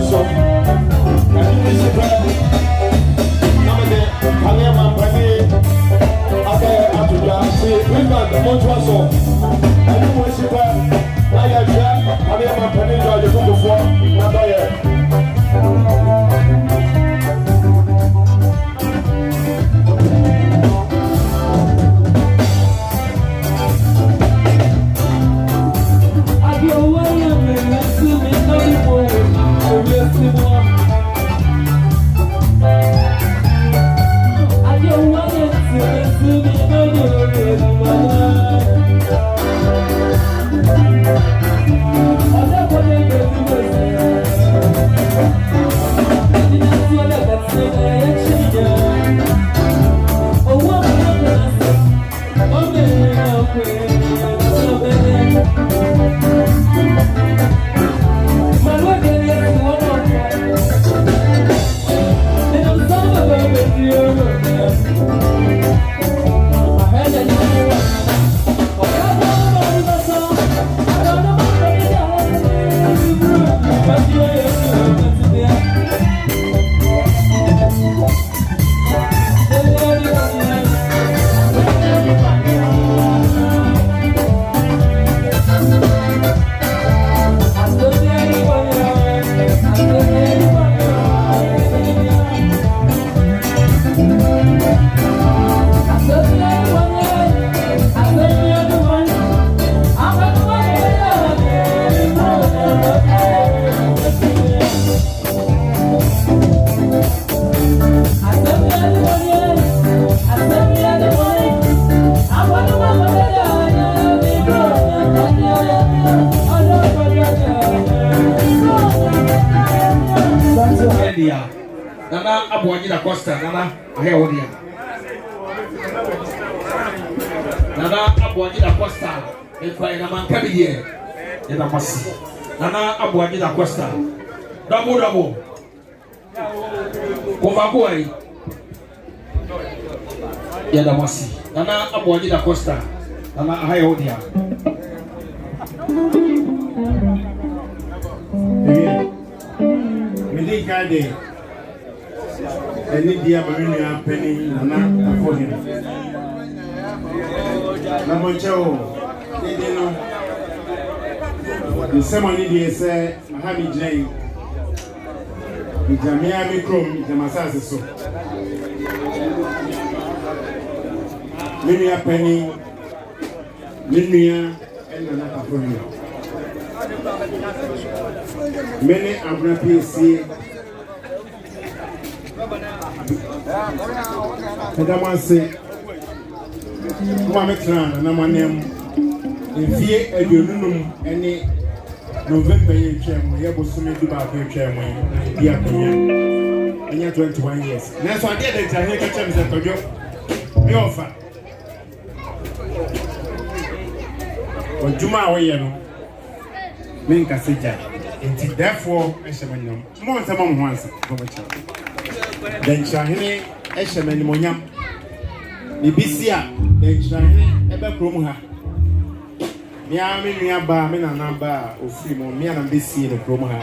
so. And you see that. I'm the Kalema Penny. Okay, after that, see, we got the Montreal song. And you see that. Now you're here. Kalema Penny, you're the good before. Not yet. Nana Abuaji da Costa, Nana Aheodia. Nana Abuaji da Costa, Equina Mancabier, in a Massi. Nana Abuaji da Costa, Double. Kovabuai, Yadamasi. Nana Abuaji da Costa, Nana Aheodia. Day. Any dear Marina Penny, Nana, for him. Namoncho, the ceremony say, Mahami Jay, the Jamia Chrome, the Masasa so. Many a penny, Linia, and Nana for him. Many are see. Madam say, Mametran, and I'm on them. In fear, and you know, any November, you can, we have also made about your chairman, the opinion, and you're 21 years. That's why I did it. I hear the terms that you offer. Or Juma, you know, make a sija. And therefore, I shall know more than once. Then Shahini, Eshaman Monyam, Nibisia, then Shahini, Eba Krumha. Miami, Miaba, Mina number of Frimo, Mian and BC, the Krumha.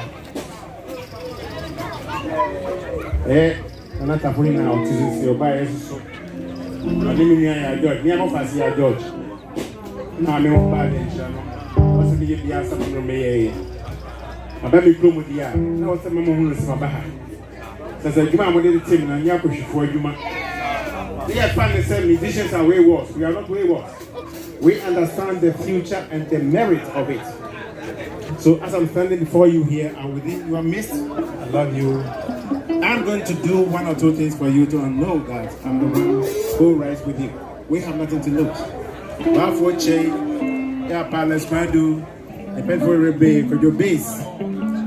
Another putting out to your bias. I didn't mean George, near Fasia George. Now, no bad in Shano. What's the Yasa from May? A baby Krum with the air. Now, some who is my back. As a Juma wanted to tell me, Yakush for Juma. They are trying to say musicians are wayward. We are not wayward. We understand the future and the merit of it. So, as I'm standing before you here and within your midst, I love you. I'm going to do one or two things for you to know that I'm the one who rides with you. We have nothing to lose. Bafo Che, Ya Palace Madu, the Penford Rebe, for your base.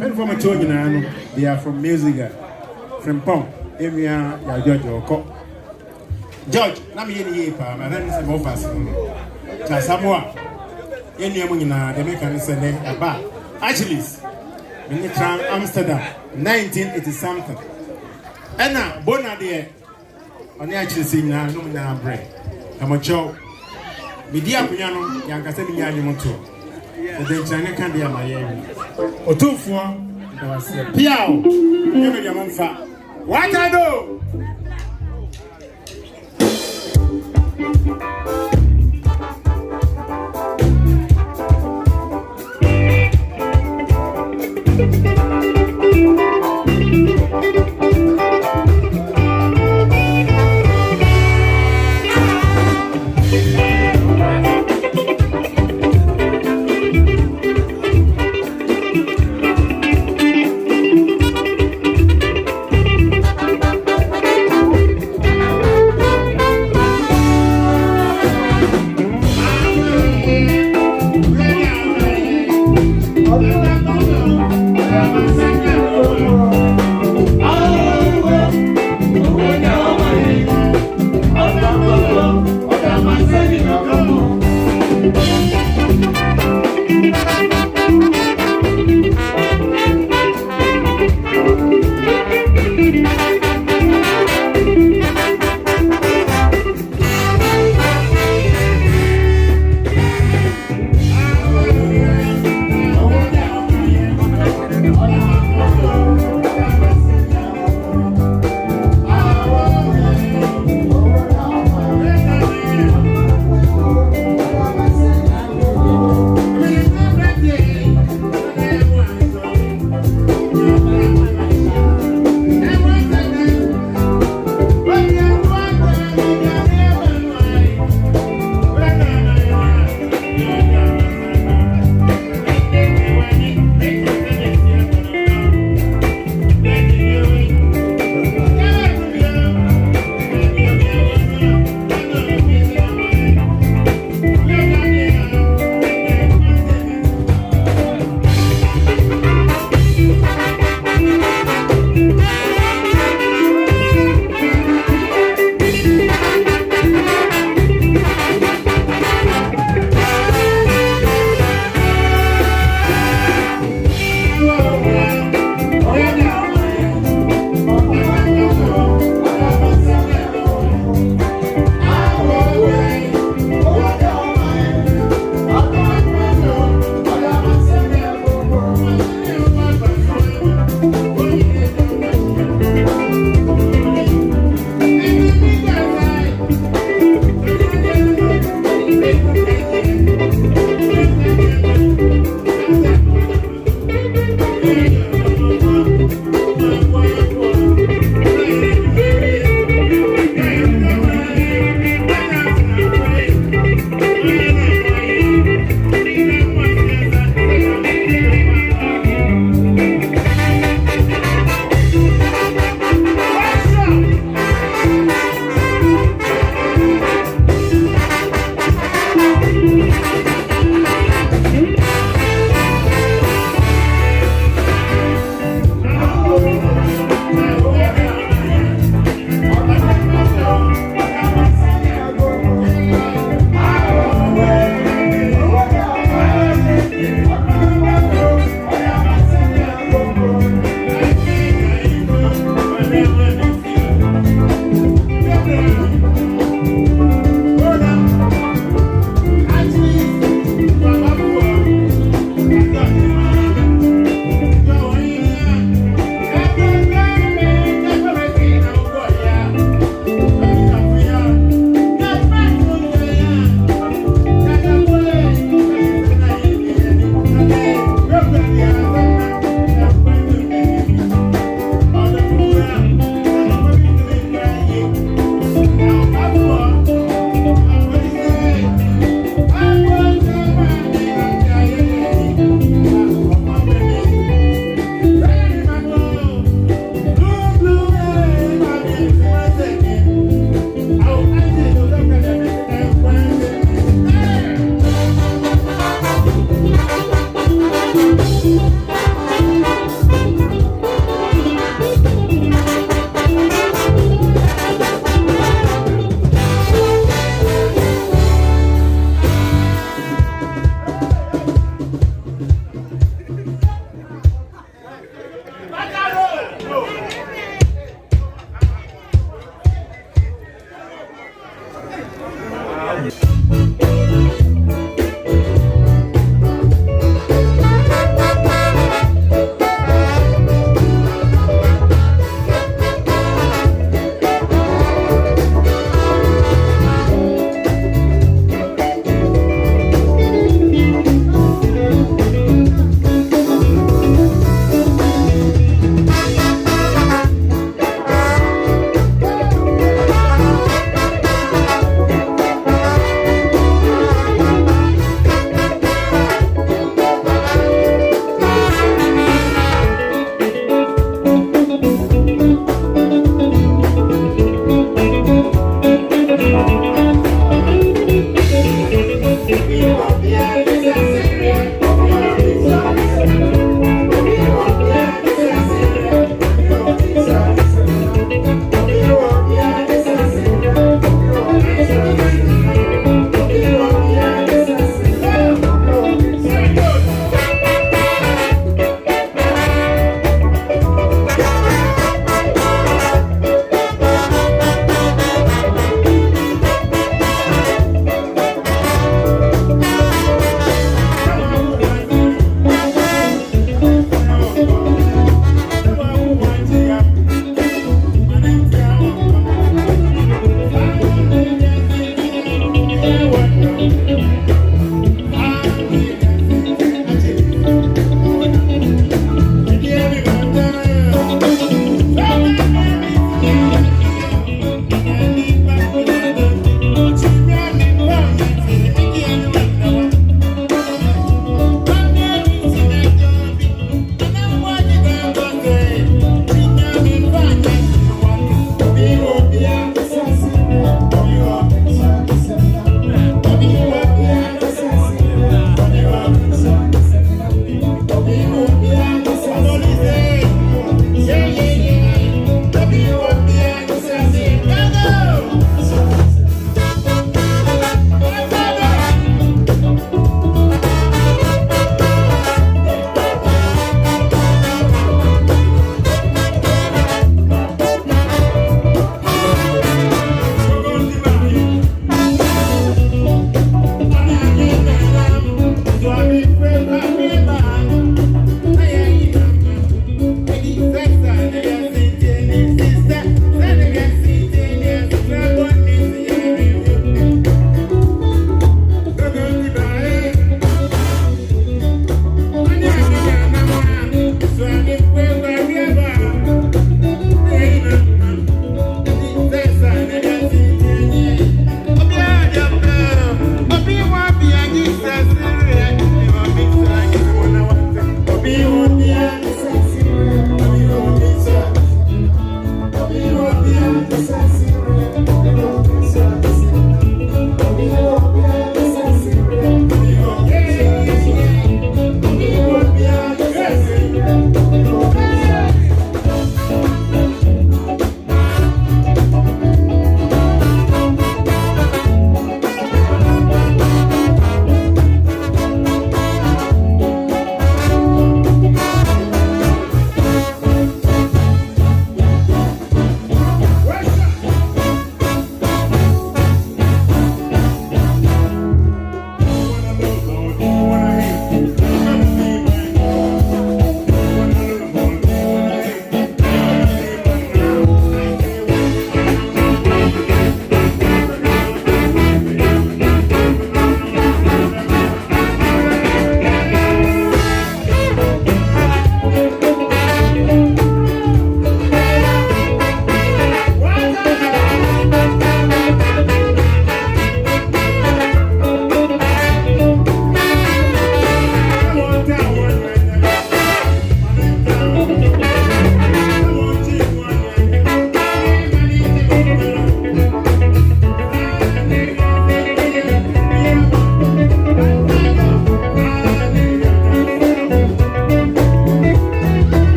Penford Matonino, they are from Musica. From Pong, area ya George Oko. George, na me any pa, my name is Mofas. Ta Samoa. Any amuna, the American send a bar. Actually, in the town Amsterdam, 1980 something. And now, Bona dear, on the actually sing now, no na brain. Come on, Joe. Media Piano, Yankasemi Yamoto. The China candy at my area. Or 2 4. Piao, you may be fat. What I do? Okay.